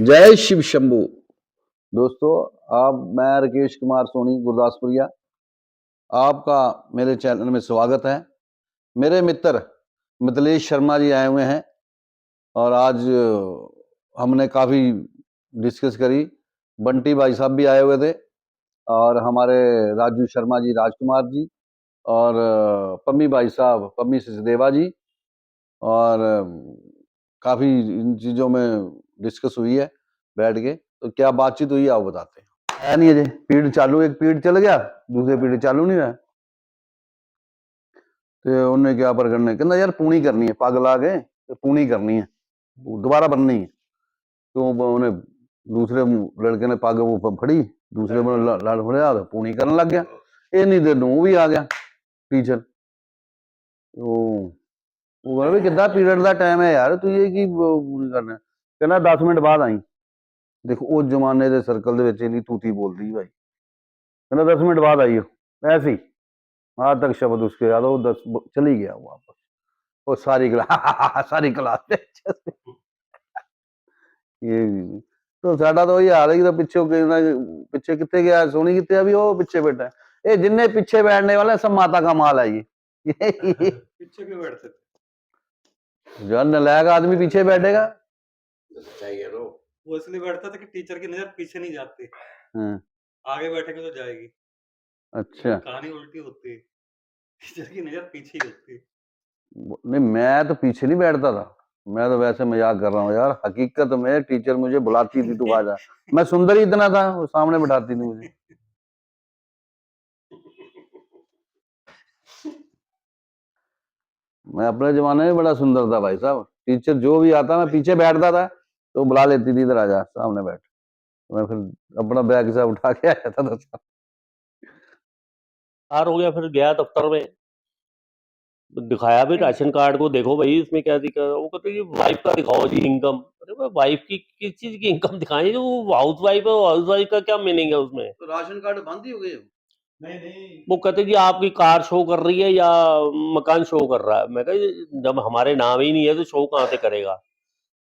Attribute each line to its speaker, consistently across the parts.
Speaker 1: जय शिव शंभू। दोस्तों, मैं राकेश कुमार सोनी गुरदासपुरिया, आपका मेरे चैनल में स्वागत है। मेरे मित्र मिथिलेश शर्मा जी आए हुए हैं और आज हमने काफ़ी डिस्कस करी। बंटी भाई साहब भी आए हुए थे और हमारे राजू शर्मा जी, राजकुमार जी और पम्मी भाई साहब, पम्मी सचदेवा जी, और काफ़ी इन चीज़ों में डिस्कस हुई है बैठ के। तो क्या बातचीत हुई आप बताते हैं। है नहीं अजय, पीरियड चालू, एक पीरियड चल गया, दूसरे पीरियड चालू नहीं रहा। तो उन्हें क्या पर करने, कहना यार पूनी करनी है, पग ला के पूनी करनी है, दोबारा बननी है। तो उन्हें दूसरे लड़के ने पग वो फड़ी, दूसरे लड़ फड़िया तो पूनी करने लग गया। इन्नी देर नू भी आ गया टीचर। तो वो कहना भी कितना पीरियड का टाइम है यार, तू ये की पूरी करना। कहना 10 मिनट बाद आई। देखो उस जमाने के सर्कल ਦੇ ਵਿੱਚ ਇੰਨੀ तूती बोलती भाई। कहना 10 मिनट बाद आई हो, ऐसे ही आज तक शब्द उसके याद हो। 10 चली गया वो वापस। वो सारी क्लास सारी क्लास ये तो साडा तो यही हाल है कि तो पीछे कितने गया सोनी, कितने अभी वो पीछे बैठा है। ये जिन्ने पीछे बैठने वाले सब माता का माल है ये
Speaker 2: पीछे क्यों बैठते थे?
Speaker 1: जो नलायक आदमी पीछे बैठेगा,
Speaker 2: वो इसलिए बैठता था कि टीचर की नजर पीछे नहीं जाती, आगे बैठेंगे तो जाएगी।
Speaker 1: अच्छा,
Speaker 2: कहानी उल्टी होती है, टीचर की नजर पीछे ही होती है।
Speaker 1: नहीं मैं तो पीछे नहीं बैठता था, मैं तो वैसे मजाक कर रहा हूँ यार। हकीकत में टीचर मुझे बुलाती थी, तू आ जा। मैं सुंदर ही इतना था, वो सामने बैठाती थी मुझे। मैं अपने जमाने में बड़ा सुंदर था भाई साहब। टीचर जो भी आता मैं पीछे बैठता था तो बुला लेती थी, इधर आ जा सामने बैठ। मैं फिर अपना बैग सब उठा के आ जाता था।
Speaker 3: पार हो गया, फिर गया दफ्तर में, दिखाया भी राशन कार्ड को, देखो भाई इसमें क्या दिखा। वो कहते हैं वाइफ का दिखाओ जी इनकम। अरे भाई वाइफ की किस चीज की इनकम दिखाएं, जो हाउस वाइफ है, हाउस वाइफ का क्या मीनिंग है उसमें।
Speaker 1: तो राशन कार्ड बंद ही हो गए।
Speaker 2: नहीं
Speaker 3: वो कहते जी आपकी कार शो कर रही है या मकान शो कर रहा है। मैं कहा जब हमारे नाम ही नहीं है तो शो कहाँ से करेगा।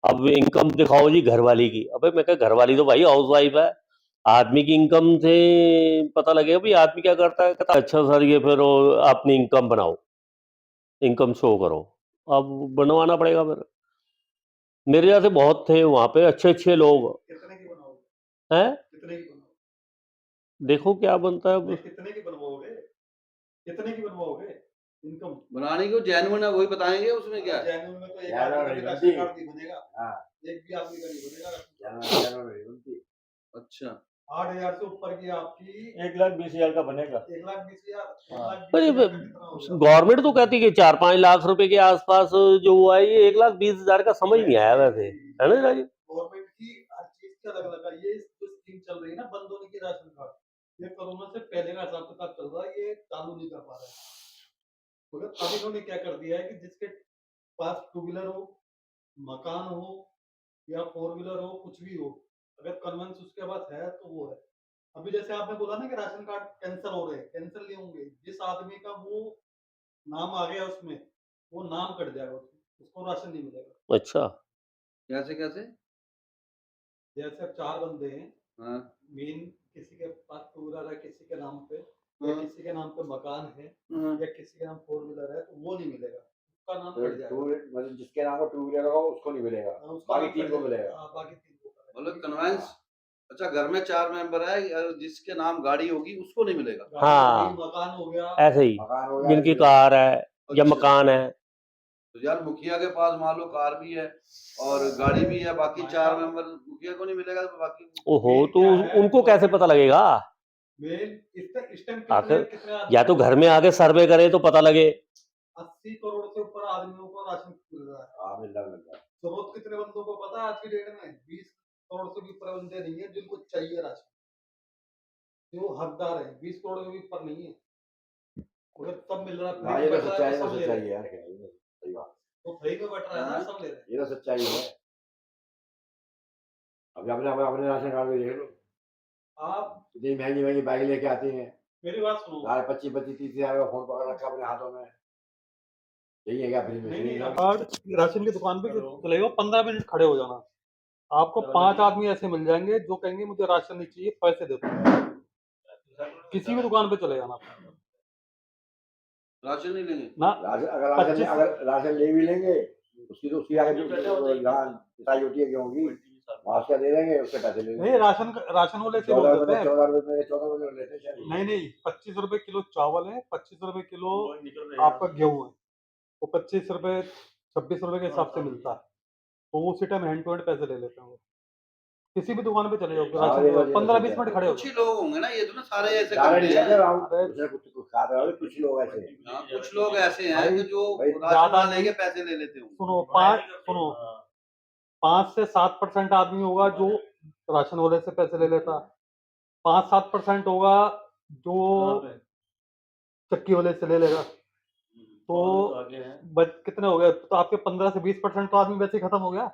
Speaker 3: अब इनकम दिखाओ जी घरवाली की। अबे मैं कहा घरवाली तो भाई हाउस वाइफ है, आदमी की इनकम से पता लगेगा भाई आदमी क्या करता है। कहता अच्छा सर ये फिर अपनी इनकम बनाओ, इनकम शो करो। अब बनवाना पड़ेगा फिर। मेरे जैसे बहुत थे वहां पे, अच्छे अच्छे लोग
Speaker 2: कितने की बनवाओगे?
Speaker 3: हैं।
Speaker 2: कितने की बनवाओगे?
Speaker 3: देखो क्या बनता है अब।
Speaker 2: कितने की बनवाओगे? कितने की बनवाओगे? इनकम
Speaker 1: बनाने को जेन्युइन है वही बताएंगे, उसमें क्या है।
Speaker 2: जेन्युइन में तो एक आदमी का भी राशन कार्ड नहीं बनेगा। एक भी आदमी का नहीं बनेगा।
Speaker 1: अच्छा,
Speaker 2: 8,000 से ऊपर की आपकी 1,20,000 का बनेगा। 1,20,000
Speaker 3: गवर्नमेंट तो कहती है कि 4-5 लाख रुपए के आसपास जो हुआ है, ये 1,20,000 का समझ नहीं आया वैसे, है ना राजू।
Speaker 2: गवर्नमेंट की हर चीज की अलग अलग है। ये जो स्कीम चल रही है ना बंद होने की राशन कार्ड, ये कोरोना से पहले का हिसाब किताब चल रहा है, ये चालू नहीं कर पा रहे हैं। मगर अब इन्होंने क्या कर दिया है कि जिसके पास 2 व्हीलर हो, मकान हो या 4 व्हीलर हो, कुछ भी हो, अगर कन्वेंस उसके पास है तो वो है। अभी जैसे आपने बोला ना कि राशन कार्ड कैंसिल हो रहे हैं, कैंसिल नहीं होंगे। जिस आदमी का वो नाम आ गया उसमें, वो नाम कट जाएगा, उसको राशन नहीं मिलेगा।
Speaker 3: अच्छा,
Speaker 1: कैसे कैसे।
Speaker 2: जैसे अब 4 बंदे हैं,
Speaker 1: हाँ,
Speaker 2: मेन किसी के पास 2 व्हीलर है, किसी के नाम पे या किसी के नाम पे मकान है या किसी के नाम 4 व्हीलर है, तो वो नहीं मिलेगा, उसका नाम कट जाएगा।
Speaker 4: मतलब जिसके नाम पर 2 व्हीलर होगा उसको नहीं मिलेगा, बाकी 3 को मिलेगा।
Speaker 2: हाँ, बाकी 3 को मिलेगा।
Speaker 1: मतलब कन्वेंस। अच्छा, घर में 4 मेंबर है, जिसके नाम गाड़ी होगी उसको नहीं मिलेगा।
Speaker 3: हाँ।
Speaker 2: मकान हो गया,
Speaker 3: ऐसे ही
Speaker 4: मकान हो गया,
Speaker 3: जिनकी कार है या
Speaker 1: अच्छा।
Speaker 3: मकान है।
Speaker 1: तो यार मुखिया के पास मान लो कार भी है और गाड़ी भी है, बाकी 4 मेंबर, मुखिया को नहीं मिलेगा तो बाकी।
Speaker 3: ओहो, तो उनको कैसे पता लगेगा।
Speaker 2: इस टाइम
Speaker 3: आखिर
Speaker 2: कितने
Speaker 3: या तो घर में आके सर्वे करें तो पता लगे।
Speaker 2: 80 करोड़ से ऊपर आदमियों को राशन मिल रहा है।
Speaker 4: हाँ मिल रहा है।
Speaker 2: जरूरत कितने बंदों को पता है आज की डेट में? 20 करोड़ से भी ऊपर बंदे नहीं है जिनको चाहिए राशन, जो हकदार है। 20 करोड़ से भी ऊपर नहीं है। अगर सब मिल रहा है,
Speaker 4: हाँ ये तो
Speaker 2: बट रहा
Speaker 4: सच्चाई
Speaker 2: है, तो
Speaker 4: है,
Speaker 2: सब ले
Speaker 4: सच्चाई
Speaker 2: रहे
Speaker 4: है
Speaker 2: हैं।
Speaker 4: यार, क्या ये सही बात।
Speaker 2: तो फ्री में बट रहा है ना, सब ले रहे हैं।
Speaker 4: ये तो सच्चाई है। अभी अपने अपने राशन कार्ड में देख लो,
Speaker 2: आप
Speaker 4: इतनी महंगी महंगी बाइक लेके आते हैं,
Speaker 2: मेरी बात सुनो,
Speaker 4: 25-25-30 हजार का फोन पकड़ रखा अपने हाथों में। यही है क्या फ्री में?
Speaker 2: नहीं कार्ड राशन की दुकान पे चलेगा, 15 मिनट खड़े हो जाना, आपको 5 आदमी ऐसे मिल जाएंगे जो कहेंगे मुझे राशन नहीं चाहिए, पैसे दे दो। किसी भी दुकान पे चले जाना
Speaker 1: राशन नहीं लेंगे
Speaker 2: ना।
Speaker 4: राशन अगर राशन ले भी लेंगे, उसकी आगे जो जहाँ पिसाई होती है गेहूं की, वहाँ उसका दे देंगे, उसके पैसे ले
Speaker 2: नहीं,
Speaker 4: लेंगे।
Speaker 2: राशन वाले से बोल देते हैं
Speaker 4: 14 रुपए लेते हैं शायद।
Speaker 2: नहीं 25 रुपए किलो चावल है, 25 रुपए किलो आपका गेहूं है, वो 25 रुपए 26 रुपए के हिसाब से मिलता है, तो वो उसी टाइम हैंड टू हैंड पैसे ले लेते हैं वो। किसी भी दुकान पे चले जाओ,
Speaker 4: हाँ, ये
Speaker 2: राशन
Speaker 4: तो
Speaker 2: 15-20 मिनट खड़े हो
Speaker 1: कुछ ही
Speaker 2: जाओ।
Speaker 1: लोग होंगे ना, ये तो ना सारे ऐसे
Speaker 4: सारे
Speaker 1: करते
Speaker 4: नहीं
Speaker 1: हैं।
Speaker 4: है राम, दूसरे कुछ खा रहे हो, कुछ लोग ऐसे हैं।
Speaker 1: हाँ, कुछ लोग ऐसे हैं
Speaker 2: भाई,
Speaker 1: कि जो
Speaker 4: भाई,
Speaker 1: राशन
Speaker 2: ज्यादा
Speaker 1: ना लेके
Speaker 2: नहीं,
Speaker 1: पैसे ले लेते होंगे।
Speaker 2: सुनो 5 से 7% आदमी होगा जो राशन वाले से पैसे ले लेता, 5-7% होगा जो चक्की वाले से ले लेगा, तो बच कितने हो गए, तो आपके 15 से 20% तो आदमी वैसे ही खत्म हो गया।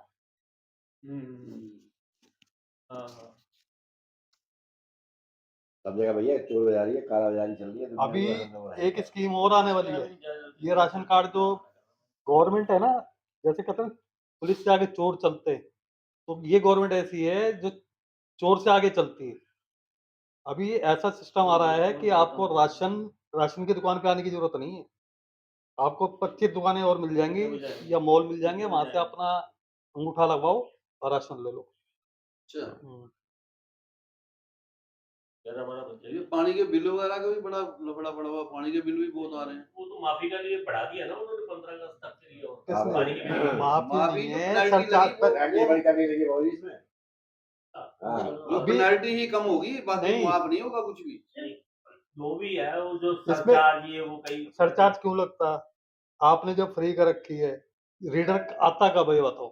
Speaker 4: सब जगह भैया चोर बाजारी है, काला बाजारी चल रही है दुनिया
Speaker 2: अभी
Speaker 4: में, सब लोग हैं।
Speaker 2: एक स्कीम और आने वाली है, ये राशन कार्ड जो गवर्नमेंट है ना, जैसे कहते हैं पुलिस से आगे चोर चलते हैं, तो ये गवर्नमेंट ऐसी है जो चोर से आगे चलती है। अभी ऐसा सिस्टम आ रहा है कि आपको राशन की दुकान पे आने की जरूरत नहीं है, आपको 25 दुकानें और मिल जाएंगी या मॉल मिल जाएंगे, वहां से अपना अंगूठा लगवाओ और राशन ले लो।
Speaker 1: अच्छा,
Speaker 2: हम्म।
Speaker 1: ये पानी के बिल वगैरह का भी बड़ा लफड़ा पड़ा हुआ, पानी के बिल भी बहुत आ रहे हैं।
Speaker 3: वो तो माफी का लिए बढ़ा दिया ना उन्होंने 15 अगस्त तक के लिए, और
Speaker 2: किसने?
Speaker 3: पानी की बिल
Speaker 2: माफी
Speaker 1: माफी
Speaker 2: नहीं
Speaker 1: जो
Speaker 2: है,
Speaker 1: पेनल्टी
Speaker 2: सरचार्ज
Speaker 1: लगी
Speaker 2: पर।
Speaker 4: पेनल्टी बड़ी करनी लगी बहुत इसमें। हाँ।
Speaker 1: जो
Speaker 2: अभी
Speaker 1: पेनल्टी ही कम होगी, बाकी
Speaker 2: नहीं,
Speaker 1: माफ नहीं होगा कुछ भी।
Speaker 3: जो भी है वो जो
Speaker 2: इसमें
Speaker 3: सरचार्ज ये वो कई
Speaker 2: सरचार्ज क्यों लगता? आपने जो फ्री कर रखी है, रीडर आता कब है ये बताओ?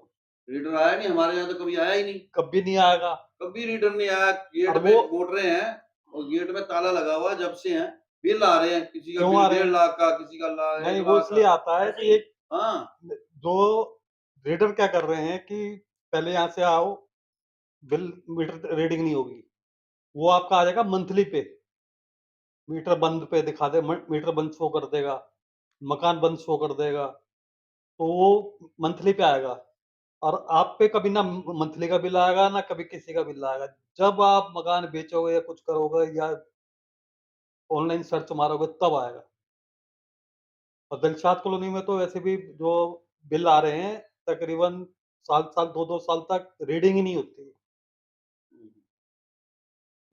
Speaker 1: रीडर आया नहीं हमारे यहाँ, तो कभी आया ही नहीं,
Speaker 2: कभी नहीं आएगा।
Speaker 1: कभी रीडर नहीं आया। गेट
Speaker 2: और
Speaker 1: में
Speaker 2: वो
Speaker 1: मोटरें हैं और गेट में ताला लगा हुआ जब से हैं, बिल आ रहे हैं, किसी का
Speaker 2: क्यों
Speaker 1: बिल
Speaker 2: आ रहे
Speaker 1: 1.5
Speaker 2: हैं?
Speaker 1: लाख का, किसी का लाख
Speaker 2: नहीं,
Speaker 1: 1
Speaker 2: वो
Speaker 1: लाख
Speaker 2: इसलिए
Speaker 1: का।
Speaker 2: आता है कि एक
Speaker 1: हाँ,
Speaker 2: जो रीडर क्या कर रहे हैं कि पहले यहाँ से आओ, बिल मीटर रीडिंग नहीं होगी, वो आपका आ जाएगा मंथली पे, मीटर बंद पे दिखा दे, मीटर बंद शो कर देगा, मकान बंद शो कर देगा, तो वो मंथली पे आएगा, और आप पे कभी ना मंथली का बिल आएगा ना कभी किसी का बिल आएगा। जब आप मकान बेचोगे या कुछ करोगे या ऑनलाइन सर्च मारोगे तब आएगा। और दिलशाद कॉलोनी में तो वैसे भी जो बिल आ रहे हैं तकरीबन साल 2-2 साल तक रीडिंग ही नहीं होती।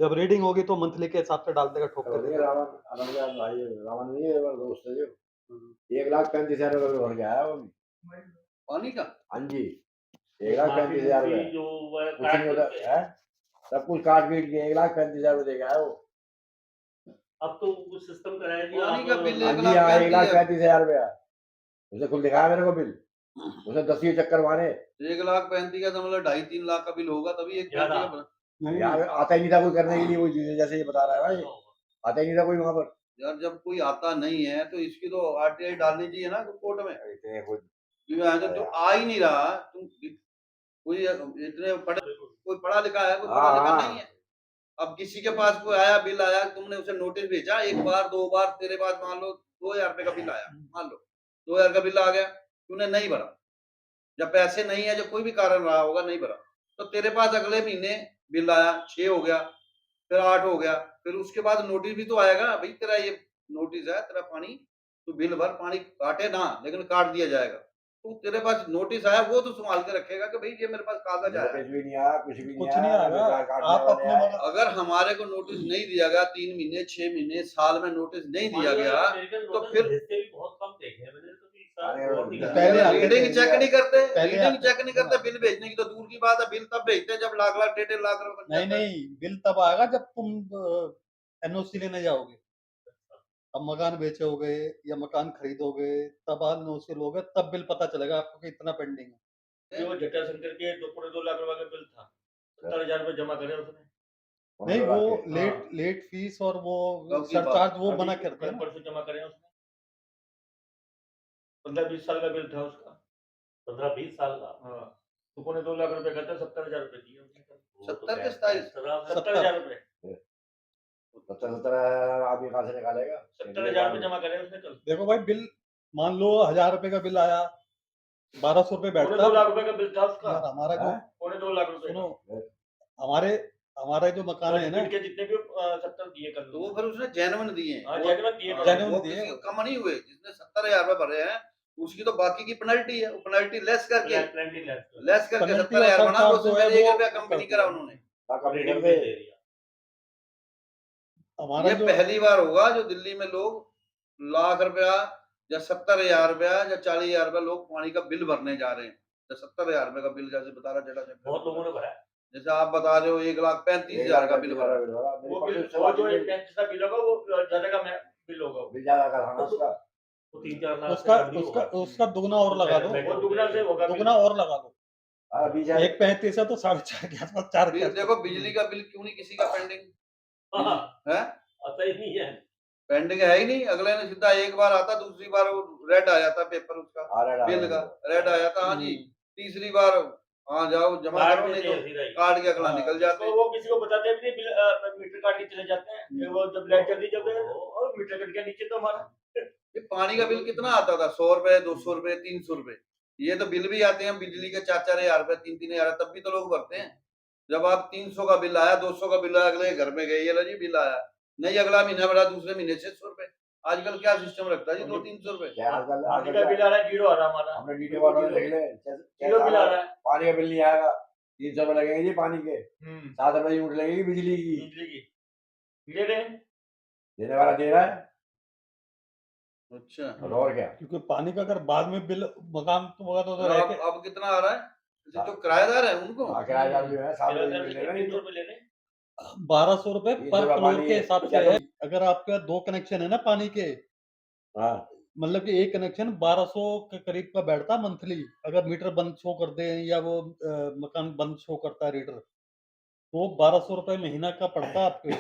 Speaker 2: जब रीडिंग होगी तो मंथली के हिसाब से डाल देगा, ठोक
Speaker 4: तो
Speaker 2: के
Speaker 4: ये
Speaker 2: देगा।
Speaker 4: रावण का भाई, रावण नहीं है मेरा दोस्त है जो 1,35,000 रुपये भर के आया वो भी।
Speaker 1: पानी का।
Speaker 4: हाँ जी, 1,35,000 रुपये,
Speaker 3: जो वो
Speaker 4: कुछ नहीं होता है, सब कुछ काट पीट के 1,35,000 रुपये दे के आया वो।
Speaker 3: अब तो कुछ सिस्टम कराया जी,
Speaker 1: पानी का बिल
Speaker 4: हाँ
Speaker 1: 1
Speaker 4: जी,
Speaker 1: लाख
Speaker 4: हाँ,
Speaker 1: 35,000।
Speaker 4: 1,35,000 रुपया उसने खुद दिखाया मेरे को बिल, उसने 10 चक्कर मारे।
Speaker 1: 1 लाख 35 का तो मतलब 2.5-3 लाख का बिल होगा, तभी 1.35 का बना।
Speaker 2: नहीं,
Speaker 4: यार आता ही नहीं था कोई करने के लिए, वो जैसे ये बता रहा है भाई, आता ही नहीं था कोई वहां पर।
Speaker 1: यार जब कोई आता नहीं है तो इसकी तो आरटीआई डालनी चाहिए ना कोर्ट में।
Speaker 4: इतने कुछ
Speaker 1: जो आ ही नहीं रहा, तुम कोई इतने कोई पढ़ा लिखा है, कोई पढ़ा लिखा
Speaker 4: हाँ,
Speaker 1: नहीं है। अब किसी के पास कोई आया, बिल आया, तुमने उसे नोटिस भेजा, 1 बार 2 बार, तेरे पास मान लो 2,000 रुपए का बिल आया, मान लो 2,000 का बिल आ गया, तूने नहीं भरा, जब पैसे नहीं है, जो कोई भी कारण रहा होगा नहीं भरा, तो तेरे पास अगले महीने बिल आया, 6 हो गया, फिर 8 हो गया, फिर उसके बाद नोटिस भी तो आएगा, भाई तेरा ये नोटिस है, तेरा पानी तू बिल भर, पानी काटे ना लेकिन काट दिया जाएगा। तो तेरे पास नोटिस आया, वो तो संभाल के रखेगा कि भाई ये मेरे पास कागज आया है।
Speaker 4: नोटिस भी नहीं आया, कुछ भी
Speaker 2: कुछ
Speaker 4: नहीं
Speaker 2: नहीं
Speaker 4: आया,
Speaker 2: आएगा।
Speaker 4: बेकार काटने
Speaker 2: आप
Speaker 4: वाले
Speaker 2: अपने
Speaker 4: आए।
Speaker 2: मगर
Speaker 1: अगर हमारे को नोटिस नहीं दिया गया, 3 महीने 6 महीने साल में नोटिस नहीं दिया गया, तो फिर
Speaker 3: भेजते भी बहुत कम देखे हैं मैंने, तो इस साल
Speaker 4: अरे
Speaker 3: बहुत दिखा
Speaker 2: पहले
Speaker 3: है।
Speaker 2: आते
Speaker 1: रीडिंग
Speaker 2: थे।
Speaker 1: चेक नहीं करते,
Speaker 2: पहले
Speaker 1: रीडिंग
Speaker 2: आते
Speaker 1: चेक नहीं
Speaker 2: थे।
Speaker 1: करते, बिल भेजने की तो दूर की बात है, बिल तब भेजते हैं जब लाख लाख 1.5 लाख रुपए बन
Speaker 2: नहीं
Speaker 1: जाता है।
Speaker 2: नहीं, बिल तब आएगा जब तुम एनओसी लेने जाओगे। अब मकान बेचोगे या मकान खरीदोगे, तब एनओसी लोगे, तब बिल पता चलेगा आपको कि इतना पेंडिंग है।
Speaker 3: ये वो जटाशंकर के 2.2 लाख रुपए का बिल था, 70,000 रुपए जमा करे उसने।
Speaker 2: नहीं, वो
Speaker 4: हाँ।
Speaker 2: लेट लेट फीस और वो
Speaker 1: कब की बात?
Speaker 2: सरचार्ज वो
Speaker 3: अभी
Speaker 2: मना करते हैं ना।
Speaker 3: परसों जमा करे उसने, 15-20 साल का बिल था उसका, 15-20 साल का। हाँ, 2.2 लाख रुपए का था, 70,000 रुपए दिए उसने कल।
Speaker 1: 70 के 27?
Speaker 3: 70,000 रुपए,
Speaker 4: 70,000 आदमी कहाँ से निकालेगा?
Speaker 3: 70,000 रुपए जमा करे उसने कल।
Speaker 2: देखो भाई, बिल मान लो 1000 रुपए का बिल आया, 1200 रुपए
Speaker 3: पौने
Speaker 2: बैठता
Speaker 3: 2 लाख रुपए का बिल था उसका।
Speaker 2: यार हमारा जो
Speaker 4: हाँ?
Speaker 3: पौने 2 लाख रुपए
Speaker 2: सुनो
Speaker 3: का।
Speaker 2: हमारे हमारे जो मकान है ना
Speaker 3: के जितने भी 70 दिए कर
Speaker 1: तो वो फिर उसने जेन्युइन दिए हैं।
Speaker 3: हाँ,
Speaker 1: वो-
Speaker 3: जेन्युइन दिए
Speaker 1: हाँ,
Speaker 2: जेन्युइन
Speaker 1: वो
Speaker 2: दिए।
Speaker 1: किसी को कम नहीं हुए। जिसने 70,000 रुपए भरे हैं उसकी तो बाकी की पेनल्टी है, वो पेनल्टी लेस करके
Speaker 3: पेनल्टी लेस
Speaker 1: करके
Speaker 2: पेनल्टी
Speaker 1: 70,000
Speaker 2: और
Speaker 1: बना
Speaker 2: सरकार
Speaker 1: लो, उसमें
Speaker 2: जो है
Speaker 1: मेरे 1
Speaker 2: वो
Speaker 1: रुपया कम भी नहीं करा
Speaker 2: करती है।
Speaker 1: उन्होंने।
Speaker 3: रीडिंग भी दे दिया।
Speaker 2: हमारा
Speaker 1: ये
Speaker 2: जो
Speaker 1: पहली बार होगा जो दिल्ली में लोग लाख रुपया या 70,000 रुपया या 40,000 रुपया लोग पानी का बिल भरने जा रहे हैं। या 70,000 रुपए का बिल जैसे बता रहा जेठा चक्कर
Speaker 3: बहुत लोगों ने भरा है।
Speaker 1: जैसे आप बता रहे हो 1,35,000 का बिल भरा।
Speaker 3: वो बिल वो जो 1 का बिल होगा वो ज्यादा का बिल होगा।
Speaker 4: बिल ज्यादा का था ना उसका।
Speaker 3: वो 3-4 लाख
Speaker 2: उसका
Speaker 3: से कम नहीं
Speaker 2: उसका
Speaker 3: होगा।
Speaker 2: उसका दुगना और लगा दो,
Speaker 3: वो दुगना से होगा बिल।
Speaker 2: दुगना और लगा दो।
Speaker 4: हाँ, 20,000
Speaker 2: एक 35 है तो 4.5 के आसपास, 4 के
Speaker 1: बिल
Speaker 2: आसपास।
Speaker 1: देखो बिजली का बिल क्यों नहीं किसी का पेंडिंग
Speaker 3: हाँ,
Speaker 1: है?
Speaker 3: आता ही नहीं है।
Speaker 1: पेंडिंग है ही नहीं। अगले ने सीधा एक बार आता, दूसरी बार वो रेड आ जाता पेपर उसका
Speaker 4: आ रहा है,
Speaker 1: बिल का रेड आ जाता। हाँ जी, तीसरी बार हाँ जाओ जमा
Speaker 3: कार्ड
Speaker 1: करो,
Speaker 3: देते
Speaker 1: नहीं
Speaker 3: हैं
Speaker 1: तो
Speaker 3: सीधा ही।
Speaker 1: कार्ड के अगला
Speaker 2: हाँ।
Speaker 1: निकल जाते
Speaker 3: तो
Speaker 1: हैं।
Speaker 3: वो किसी को बताते भी नहीं, बिल मीटर काट के चले जाते हैं। फिर वो जब लाइट जल्दी जब और मीटर कट गया नीचे तो हमारा।
Speaker 1: ये पानी का बिल कितना आता था? 100 रुपए, 200 रुपए, 300 रुपए। ये तो बिल भी आते हैं बिजली के 4-4 हजार रुपए, 3-3 हजार, तब भी तो लोग भरते हैं। जब आप 300 का बिल आया, 200 का बिल आया, अगले घर में गए ये लो जी बिल आया, नहीं अगला महीना भरा, दूसरे महीने 600 रुपए। आजकल क्या सिस्टम रखता है जी? 200-300 रुपए।
Speaker 4: क्या आजकल
Speaker 3: पानी का बिल आ रहा है, जीरो आ रहा है हमारा।
Speaker 4: हमने डीटी वालों ने देख ले
Speaker 3: जीरो बिल आ रहा है।
Speaker 4: पानी का बिल नहीं आएगा, 300 रुपए लगेंगे जी पानी के, 7 रुपए यूनिट लगेगी बिजली की।
Speaker 3: बिजली की ले रहे हैं।
Speaker 4: देने वाला दे रहा है
Speaker 1: अच्छा,
Speaker 4: और क्या।
Speaker 2: क्योंकि पानी का अगर बाद में बिल मकान तो होगा तो
Speaker 1: और
Speaker 2: रह
Speaker 1: अब
Speaker 2: के
Speaker 1: अब कितना आ रहा है? जो किराएदार है उनको
Speaker 4: हाँ, किराएदार जो है 7 रुपए
Speaker 3: किराएदार
Speaker 4: यूनिट ले रहे हैं।
Speaker 3: 300 रुपए ले रहे हैं।
Speaker 2: 1200 रुपए
Speaker 4: 300
Speaker 2: पर
Speaker 4: रुपए
Speaker 2: फ्लोर
Speaker 4: पानी
Speaker 2: के
Speaker 4: है।
Speaker 2: हिसाब से
Speaker 4: क्या
Speaker 2: है। अगर आपके 2 कनेक्शन है ना पानी के,
Speaker 4: हाँ,
Speaker 2: मतलब कि एक कनेक्शन 1200 के करीब का बैठता मंथली। अगर मीटर बंद शो कर दे या वो मकान बंद शो करता है रीडर, तो 1200 रुपए महीना का पड़ता आपके।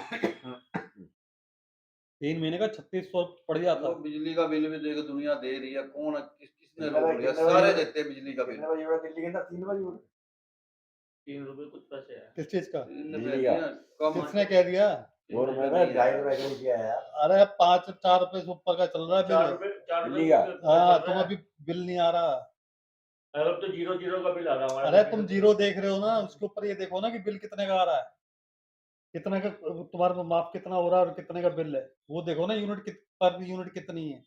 Speaker 2: 3 महीने का 3600 पड़ जाता।
Speaker 1: वो बिजली का बिल भी देखो दुनिया दे रही है। कौन किसने
Speaker 4: कितने
Speaker 1: रोक
Speaker 4: बजे-
Speaker 1: लिया?
Speaker 4: कितने बजे-
Speaker 1: सारे देते हैं बिजली का बिल।
Speaker 4: कितने बजे यूनिट दिल्ली के अंदर? 3 रुपए यूनिट
Speaker 3: 3 रुपए कुछ पैसे है।
Speaker 2: किस चीज का?
Speaker 1: इनने
Speaker 4: बिजली
Speaker 1: दिया,
Speaker 4: का।
Speaker 1: कम
Speaker 2: किसने कह दिया?
Speaker 4: 2 रुपए में 2.5 रुपए का किया है यार।
Speaker 2: अरे 5-4 रुपए से ऊपर का चल रहा है
Speaker 3: 4
Speaker 2: बिल।
Speaker 3: रुपए 4
Speaker 4: दिल्ली
Speaker 3: रुपए
Speaker 4: का।
Speaker 2: हाँ, तुम अभी बिल नहीं आ रहा।
Speaker 3: अब तो 0 का बिल आ रहा है हमारा।
Speaker 2: अरे तुम जीरो देख रहे हो ना, उसके ऊपर ये देखो ना कि बिल कितने का आ रहा है, कितने का तुम्हारा माप कितना हो रहा है और कितने का बिल है, वो देखो ना यूनिट पर यूनिट कितनी है।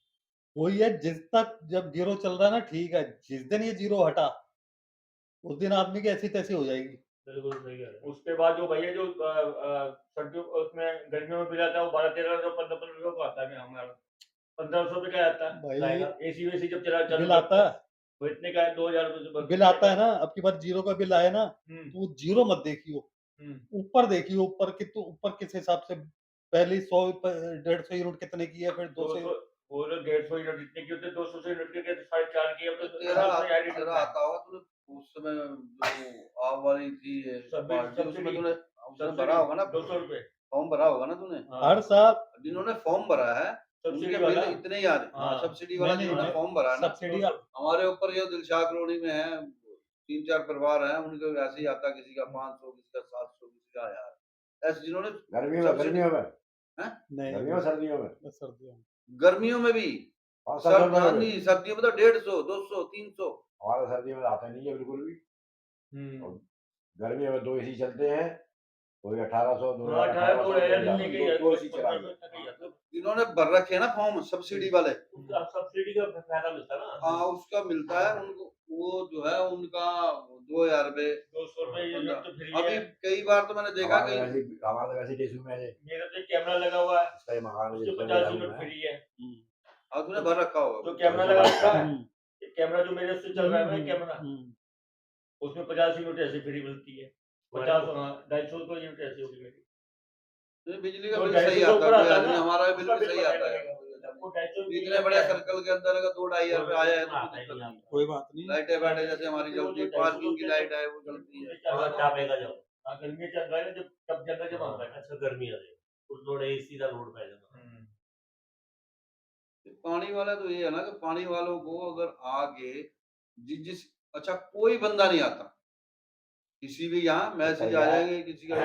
Speaker 2: वही है, जिस तक जब जीरो चल रहा है ना ठीक है, जिस दिन ये जीरो हटा उस दिन आदमी की ऐसी तैसी हो जाएगी।
Speaker 3: बिल्कुल सही कह रहे हैं। उसके बाद जो भैया जो सर्दियों उसमें गर्मियों में बिल आता है वो 12-13 15 रुपए का आता है हमारा। 1500 रुपए का आता
Speaker 2: भाई,
Speaker 3: है। एसी वेसी जब चला
Speaker 2: बिल आता है,
Speaker 3: वो इतने का है 2000 रुपए से
Speaker 2: बिल आता है ना। अब की बार जीरो का बिल आया ना,
Speaker 3: हम्म,
Speaker 2: तो वो जीरो मत देखियो, ऊपर देखियो, ऊपर कि तो ऊपर किस हिसाब से पहले 100 150 यूनिट कितने की है, फिर 200
Speaker 3: 200 वो लोग 150 यूनिट जितने की होते हैं 200 से यूनिट के 4.5 की अब तो
Speaker 1: तेरा
Speaker 3: 200 यार
Speaker 1: तेरा आता होगा तूने उस समय जो आग वाली थी ये पार्टी, उसमें तूने उसमें भरा होगा ना
Speaker 3: 200 रुपए
Speaker 1: फॉर्म भरा होगा ना तूने।
Speaker 2: हर साल।
Speaker 1: जिन्होंने फॉर्म भरा है
Speaker 3: सब्सिडी
Speaker 1: उनके बिल
Speaker 3: वाला।
Speaker 1: इतने ही आ रहे हैं।
Speaker 3: हाँ।
Speaker 1: सब्सिडी वाला
Speaker 2: नहीं,
Speaker 1: जिन्होंने
Speaker 2: नहीं,
Speaker 1: फॉर्म भरा है ना,
Speaker 2: सब्सिडी
Speaker 1: हमारे ऊपर ये दिलशाद कॉलोनी में है 3-4 परिवार हैं, उनको ऐसे ही आता, किसी का 500, किसी का 700, किसी का 1000, ऐसे जिन्होंने
Speaker 4: गर्मियों में
Speaker 1: सब्सिडी-
Speaker 2: नहीं,
Speaker 4: गर्मियों में सर्दियों में
Speaker 2: बस सर्दियों में।
Speaker 1: गर्मियों में भी
Speaker 4: 500 रुपए में।
Speaker 1: नहीं, सर्दियों में तो 150, 200, 300।
Speaker 4: हमारा सर्दियों में आता नहीं है बिल्कुल भी। गर्मियों में 2 एसी चलते हैं, कोई 1800 2 एसी चलाएंगे।
Speaker 1: जिन्होंने भर रखे हैं ना फॉर्म सब्सिडी वाले,
Speaker 3: सब्सिडी का फायदा मिलता है ना।
Speaker 1: हाँ उसका मिलता है उनको। वो जो है उनका 2000 रुपए
Speaker 3: 200 रुपए यूनिट तो फ्री
Speaker 1: अभी
Speaker 3: है।
Speaker 1: कई बार तो मैंने देखा कि
Speaker 4: हमारा वैसे डेसू में है,
Speaker 3: मेरा तो कैमरा लगा हुआ है
Speaker 4: इसका ये मकान है
Speaker 3: उसके
Speaker 4: जिसमें
Speaker 3: 50
Speaker 4: रहूं
Speaker 3: यूनिट
Speaker 4: मैं।
Speaker 3: फ्री है।
Speaker 1: हाँ तूने भर रखा होगा।
Speaker 3: तो कैमरा लगा रखा है, कैमरा जो मेरे से चल रहा है ना कैमरा,
Speaker 2: हम्म।
Speaker 3: उसमें 50 यूनिट ऐसे फ्री मिलती है। 50 250 तो यूनिट ऐसी होगी मेरी।
Speaker 1: तो बिजली का
Speaker 3: तो
Speaker 1: बिल
Speaker 3: 250
Speaker 1: सही
Speaker 3: से
Speaker 1: आता
Speaker 3: ऊपर आता
Speaker 1: है,
Speaker 3: है ना,
Speaker 1: हमारा बिल
Speaker 3: उसका
Speaker 1: भी सही आता है।
Speaker 3: वो 250
Speaker 1: इतने बड़े सर्कल के अंदर अगर 2-2.5 रुपए आया है तो कोई दिक्कत नहीं।
Speaker 2: कोई बात नहीं।
Speaker 1: लाइटें बैठे जैसे हमारी चलती है, पार्किंग की लाइट है वो चलती है।
Speaker 3: गर्मी चल रहा है जब तब ज्यादा जब आता है। अच्छा गर्मी आ रही है उस थोड़ा एसी का लोड पै जाता है।
Speaker 1: पानी वाला तो ये है ना कि पानी वालों को अगर आगे जिस अच्छा कोई बंदा नहीं आता, किसी भी यहाँ मैसेज आ जाएंगे किसी का।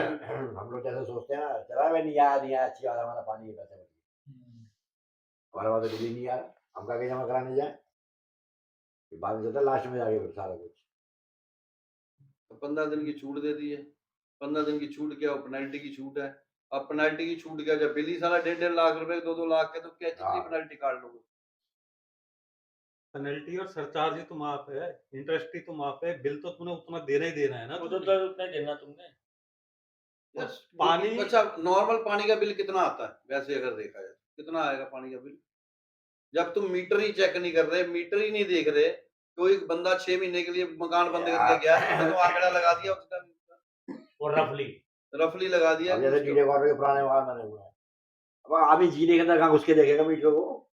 Speaker 4: हम लोग जैसे सोचते हैं ना, चला भाई नहीं आया अच्छी बात, हमारा पानी की पैसे बची, हमारे पास तो बिजली नहीं आ रहा। हम का जमा कराने जाए, फिर बाद में चलता लास्ट में जाके फिर सारा कुछ।
Speaker 1: तो 15 दिन की छूट दे दी है। 15 दिन की छूट क्या, पेनल्टी की छूट है। अब पेनल्टी की छूट क्या, जब बिल ही साला 1.5 लाख रुपए 2-2 लाख के, तो क्या कितनी
Speaker 4: हाँ।
Speaker 1: पेनल्टी काट लोगे।
Speaker 2: पेनल्टी और सरचार्ज ही तो माफ है, इंटरेस्ट ही तो माफ है, बिल तो तूने उतना देना ही देना है ना।
Speaker 3: वो तो
Speaker 2: तुमने।
Speaker 3: उतना देना तुमने।
Speaker 1: यार,
Speaker 2: पानी-
Speaker 1: अच्छा नॉर्मल पानी का बिल कितना आता है वैसे अगर देखा जाए, कितना आएगा पानी का बिल? जब तुम मीटर ही चेक नहीं कर रहे, मीटर ही नहीं देख रहे, कोई बंदा 6 महीने के लिए मकान बंद करके गया, तुमने तो आंकड़ा लगा दिया उसका,
Speaker 3: और
Speaker 1: रफली लगा दिया
Speaker 4: अब
Speaker 1: कि
Speaker 4: जैसे
Speaker 1: उसको-
Speaker 4: डीडे वाटर के पुराने मकान बने हुए हैं, अब अभी जीने के अंदर कहाँ घुस के देखेगा मीटर को?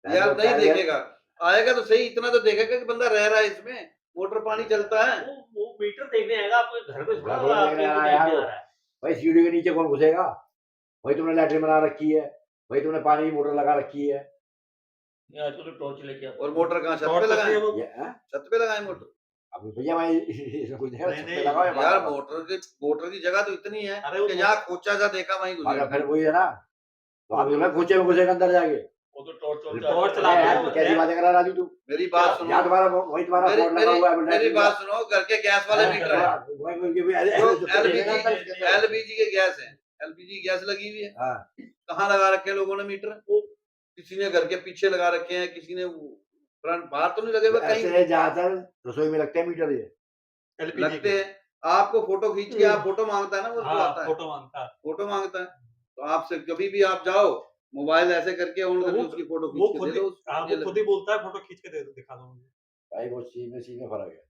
Speaker 1: यार नहीं देखेगा, आएगा तो सही, इतना तो देखेगा कि बंदा रह रहा है इसमें, मोटर पानी चलता है।
Speaker 3: वो मीटर देखने आएगा आपके घर में, थोड़ा
Speaker 4: घर में
Speaker 3: आपके
Speaker 4: देखने
Speaker 3: को
Speaker 4: आ
Speaker 3: देखने
Speaker 4: रहा
Speaker 3: आ
Speaker 4: है वो।
Speaker 3: रहा है।
Speaker 4: भाई सीढ़ी के नीचे कौन घुसेगा? भाई तुमने लैट्रिन बना रखी है, भाई तुमने पानी की मोटर लगा रखी है,
Speaker 3: यहाँ तो टॉर्च लेके आते
Speaker 1: और
Speaker 3: हैं।
Speaker 1: मोटर कहाँ, छत
Speaker 2: शॉर्ट
Speaker 1: पे
Speaker 2: सर्किट
Speaker 1: लगाए,
Speaker 2: वो-
Speaker 4: ये
Speaker 1: छत पे लगाए मोटर।
Speaker 4: अब भैया भाई इसमें कुछ नहीं है,
Speaker 2: नहीं,
Speaker 4: छत पे
Speaker 2: नहीं,
Speaker 4: लगाओ या बाहर
Speaker 1: यार
Speaker 4: लगाओ।
Speaker 1: मोटर की जगह तो इतनी है
Speaker 2: अरे वो
Speaker 1: कि जहाँ खोचा सा देखा वहीं
Speaker 4: बाकी
Speaker 1: घुसेड़
Speaker 4: फिर
Speaker 1: दिया।
Speaker 4: वही है ना, तो आप जो है खोचे में घुसेगा अंदर जाके।
Speaker 3: वो तो टॉर्च
Speaker 2: टॉर्च
Speaker 4: अरे
Speaker 2: चलाते
Speaker 4: यार
Speaker 2: हैं
Speaker 4: तू
Speaker 2: वो,
Speaker 4: कैसी बातें करा राजू तू?
Speaker 1: मेरी बात सुनो,
Speaker 4: यहाँ तुम्हारा वही तुम्हारा
Speaker 1: मेरी
Speaker 4: बोर्ड लगा हुआ है
Speaker 1: मेरी
Speaker 4: लैट्रिन का।
Speaker 1: बात सुनो, घर के गैस वाले
Speaker 3: हाँ,
Speaker 1: मीटर है,
Speaker 4: वही वही भी ऐसे-
Speaker 1: जो
Speaker 4: ऐसे चुपचाप देखना अंदर उसके अंदर।
Speaker 1: एलपीजी के गैस है, एलपीजी गैस लगी हुई है,
Speaker 4: हाँ,
Speaker 1: कहाँ लगा रखे हैं लोगों ने मीटर? किसी ने घर के पीछे लगा रखे हैं, किसी ने फ्रंट, बाहर तो नहीं लगे हुए कहीं,
Speaker 4: ऐसे ज्यादातर रसोई में लगते हैं मीटर ये।
Speaker 2: LPG
Speaker 1: लगते
Speaker 2: के।
Speaker 1: हैं। आपको फोटो खींच के, आप फोटो मांगता है ना, वो
Speaker 2: हाँ,
Speaker 1: आता है,
Speaker 2: फोटो मांगता है।
Speaker 1: फोटो मांगता है, तो आपसे कभी भी आप जाओ, मोबाइल ऐसे करके ऑन
Speaker 2: तो
Speaker 1: करके
Speaker 2: वो-
Speaker 1: उसकी फोटो
Speaker 2: वो
Speaker 1: खींच के
Speaker 2: खुद
Speaker 1: दे
Speaker 2: ही,
Speaker 1: दो
Speaker 2: हाँ,
Speaker 1: ये
Speaker 2: वो
Speaker 1: ले।
Speaker 2: खुद ही बोलता है फोटो खींच के दिखा दो मुझे।
Speaker 4: भाई वो चीज में फर्क है।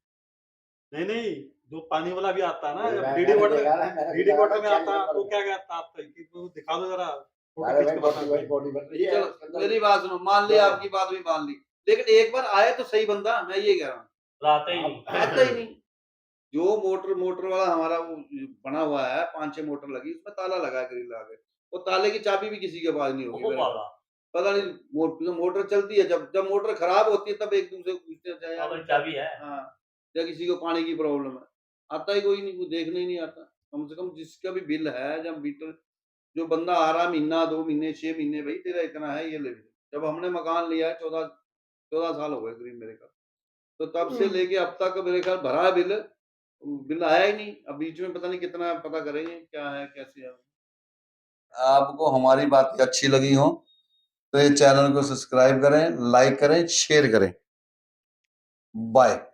Speaker 2: नहीं नहीं, जो पानी वाला भी आता है ना,
Speaker 4: मैं-
Speaker 2: डीडी
Speaker 4: मैंने
Speaker 2: वाटर,
Speaker 4: देखा ना, मैंने
Speaker 2: डीडी
Speaker 4: देखा
Speaker 2: वाटर
Speaker 4: ना,
Speaker 2: में
Speaker 4: क्या
Speaker 2: आता है,
Speaker 4: नंबर
Speaker 2: तो
Speaker 4: है।
Speaker 2: क्या कहता है आपका कि वो दिखा दो जरा, फोटो
Speaker 4: अरे
Speaker 2: खींच
Speaker 4: भाई
Speaker 2: के बता
Speaker 4: बॉडी
Speaker 2: दो।
Speaker 4: भाई बॉडी बन रही है
Speaker 1: चलो
Speaker 4: उसके अंदर।
Speaker 1: मेरी बात सुनो, मान लिया
Speaker 4: हाँ।
Speaker 1: आपकी बात भी मान ली, लेकिन एक बार आए तो सही बंदा, मैं ये कह रहा हूँ,
Speaker 3: आते ही नहीं।
Speaker 1: आता ही नहीं। जो मोटर वाला हमारा वो बना हुआ है, 5-6 मोटर लगी, उसमें ताला लगा है, ग्रिल लगा के, वो ताले की चाबी भी किसी के पास नहीं होगी
Speaker 3: वो
Speaker 1: मेरे
Speaker 3: बाबा,
Speaker 1: पास। पता नहीं, मोटर चलती है, जब मोटर खराब होती है तब एक दूसरे को पूछते हैं यार,
Speaker 3: अब चाबी है।
Speaker 1: हाँ, या किसी को पानी की प्रॉब्लम है, आता ही कोई नहीं, वो देखने ही नहीं आता। कम से कम जिसका भी बिल है, जब मीटर, जो बंदा आ रहा महीना 2 महीने 6 महीने, भाई तेरा इतना है ये ले ले। जब हमने मकान लिया है 14 साल हो गए करीब मेरे का, तो तब से लेके अब तक मेरे ख्याल भरा है बिल आया ही नहीं। अब बीच में पता नहीं कितना, पता करेंगे क्या है कैसे है। आपको हमारी बातें अच्छी लगी हो तो ये चैनल को सब्सक्राइब करें, लाइक करें, शेयर करें। बाय।